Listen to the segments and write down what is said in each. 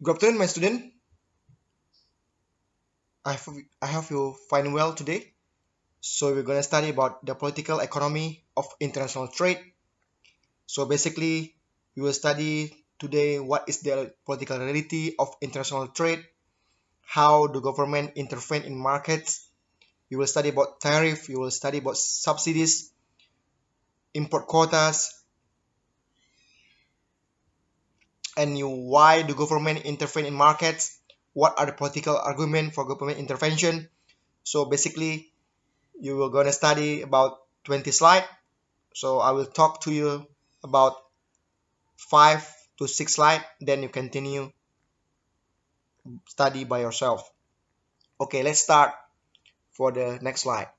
Good afternoon, my student. I hope you find well today. So we're going to study about the political economy of international trade. So basically, we will study today what is the political reality of international trade, how the government intervene in markets. We will study about tariff. We will study about subsidies, import quotas, and why the government intervene in markets. What are the political arguments for government intervention? So basically, you will gonna study about 20 slides. So I will talk to you about 5 to 6 slides, then you continue study by yourself. Okay, let's start for the next slide.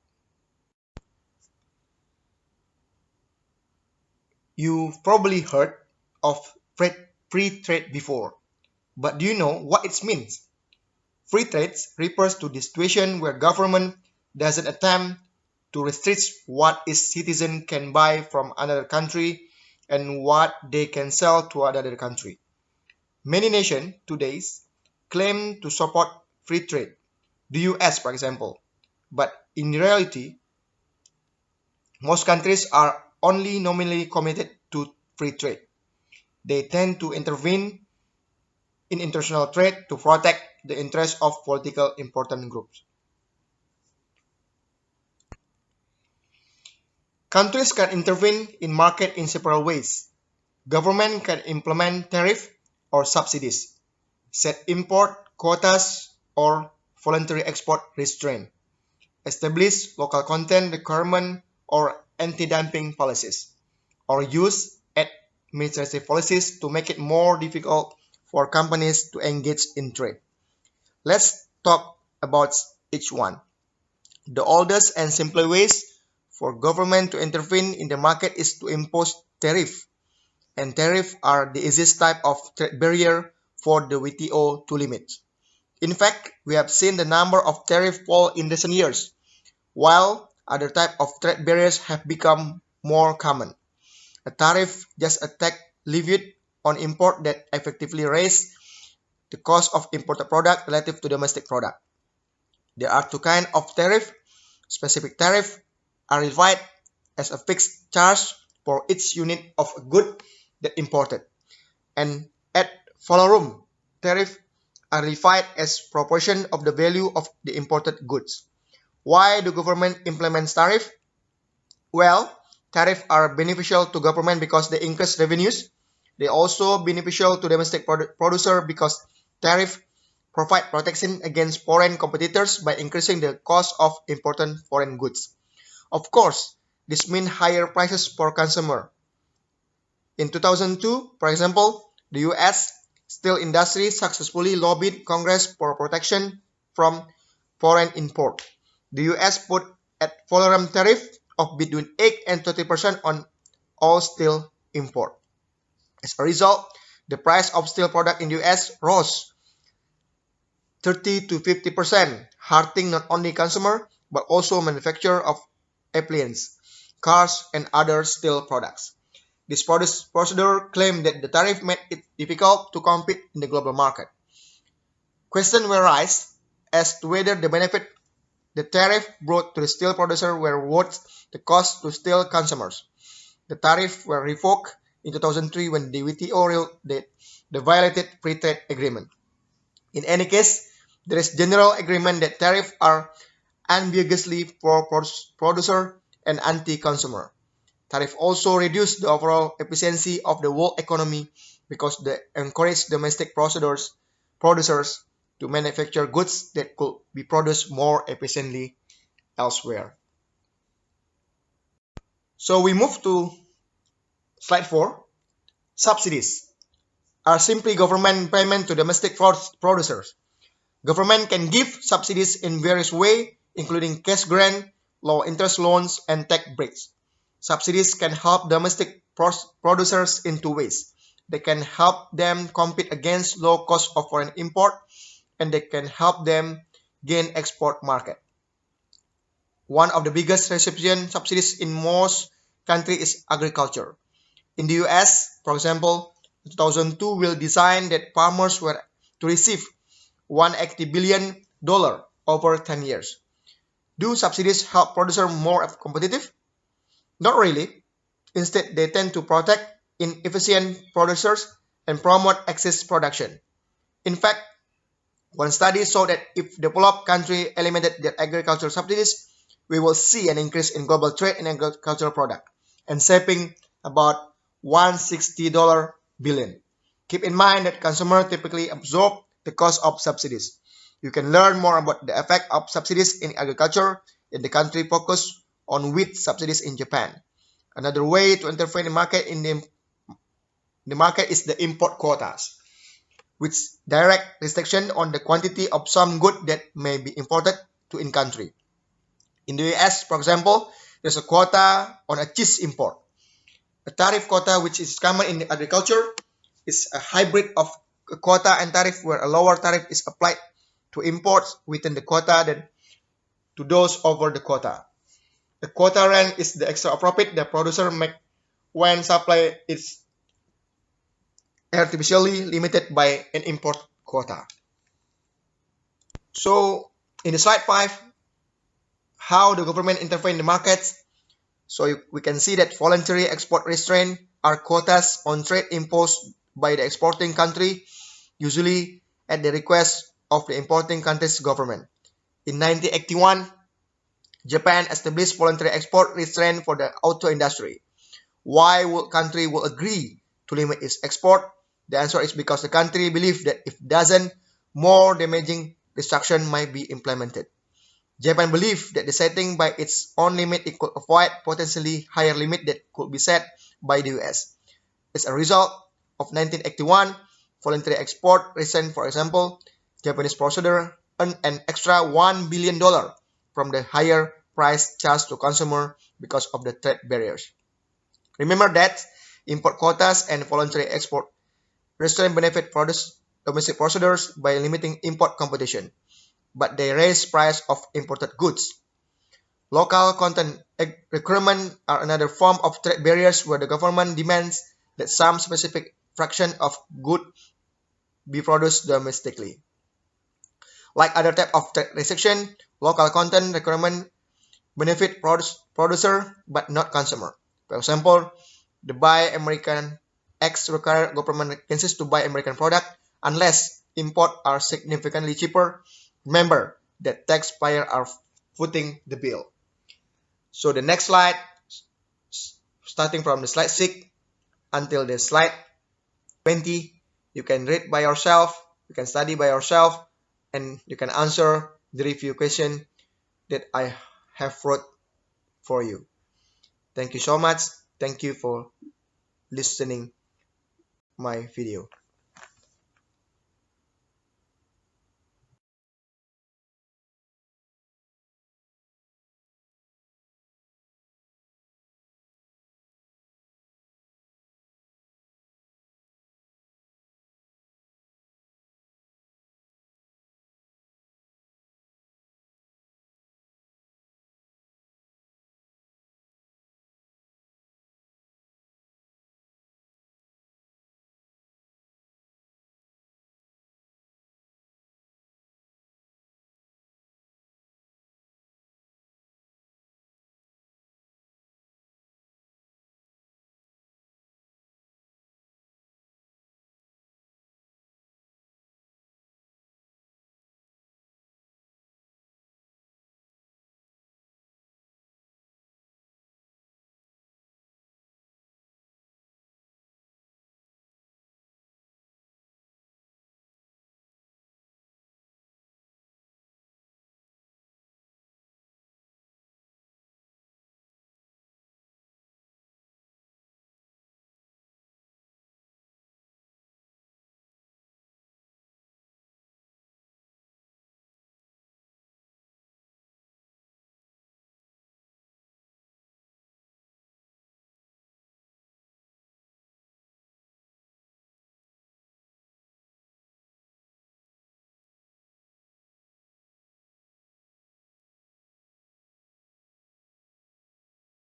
You've probably heard of free trade before, but do you know what it means? Free trade refers to the situation where government doesn't attempt to restrict what its citizen can buy from another country and what they can sell to another country. Many nations today claim to support free trade, the US for example, but in reality, most countries are only nominally committed to free trade. They tend to intervene in international trade to protect the interests of political important groups. Countries can intervene in market in several ways. Government can implement tariff or subsidies, set import quotas or voluntary export restraint, establish local content requirement or anti-dumping policies, or use administrative policies to make it more difficult for companies to engage in trade. Let's talk about each one. The oldest and simplest ways for government to intervene in the market is to impose tariff, and tariff are the easiest type of trade barrier for the WTO to limit. In fact, we have seen the number of tariffs fall in recent years, while other types of trade barriers have become more common. A tariff just a tax levied on import that effectively raises the cost of imported product relative to domestic product. There are two kinds of tariff. Specific tariff are levied as a fixed charge for each unit of a good that imported, and ad valorem tariff are levied as proportion of the value of the imported goods. Why do government implement tariff? Well, tariffs are beneficial to government because they increase revenues. They also beneficial to domestic producer because tariff provide protection against foreign competitors by increasing the cost of important foreign goods. Of course, this means higher prices for consumer. In 2002, for example, the US steel industry successfully lobbied Congress for protection from foreign import. The US put a valorem tariff of between 8 and 20% on all steel import. As a result, the price of steel product in the US rose 30 to 50%, hurting not only consumer but also manufacturer of appliances, cars, and other steel products. This procedure claimed that the tariff made it difficult to compete in the global market. Questions were raised as to whether the benefit the tariff brought to the steel producer were worth the cost to steel consumers. The tariffs were revoked in 2003 when the WTO ruled that they violated free trade agreement. In any case, there is general agreement that tariffs are unambiguously pro-producer and anti-consumer. Tariff also reduce the overall efficiency of the world economy because they encourage domestic producers to manufacture goods that could be produced more efficiently elsewhere. So we move to slide 4. Subsidies are simply government payment to domestic producers. Government can give subsidies in various ways, including cash grant, low interest loans, and tax breaks. Subsidies can help domestic producers in two ways. They can help them compete against low cost of foreign import, and they can help them gain export market. One of the biggest recipient subsidies in most countries is agriculture. In the US, for example, 2002 will design that farmers were to receive $180 billion over 10 years. Do subsidies help producers more competitive? Not really. Instead, they tend to protect inefficient producers and promote excess production. In fact, one study showed that if developed countries eliminated their agricultural subsidies, we will see an increase in global trade in agricultural products and saving about $160 billion. Keep in mind that consumers typically absorb the cost of subsidies. You can learn more about the effect of subsidies in agriculture in the country focused on wheat subsidies in Japan. Another way to intervene in the market is the import quotas, which direct restriction on the quantity of some good that may be imported to in-country. In the US, for example, there's a quota on a cheese import. A tariff quota, which is common in agriculture, is a hybrid of a quota and tariff where a lower tariff is applied to imports within the quota than to those over the quota. The quota rank is the extra profit the producer makes when supply is artificially limited by an import quota. So in the slide 5, how the government intervene in the markets. So we can see that voluntary export restraint are quotas on trade imposed by the exporting country, usually at the request of the importing country's government. In 1981, Japan established voluntary export restraint for the auto industry. Why would country will agree to limit its export? The answer is because the country believes that if doesn't, more damaging restriction might be implemented. Japan believed that the setting by its own limit it could avoid potentially higher limit that could be set by the US. As a result of 1981 voluntary export restraint, for example, Japanese producer earned an extra $1 billion from the higher price charged to consumer because of the trade barriers. Remember that import quotas and voluntary export restraint benefit domestic producers by limiting import competition, but they raise price of imported goods. Local content requirements are another form of trade barriers where the government demands that some specific fraction of goods be produced domestically. Like other types of trade restriction, local content requirements benefit producer but not consumer. For example, the Buy American Act requires government agencies to buy American product unless imports are significantly cheaper. Remember that taxpayers are footing the bill. So the next slide, starting from the slide 6 until the slide 20, you can read by yourself, you can study by yourself, and you can answer the review question that I have wrote for you. Thank you so much. Thank you for listening my video.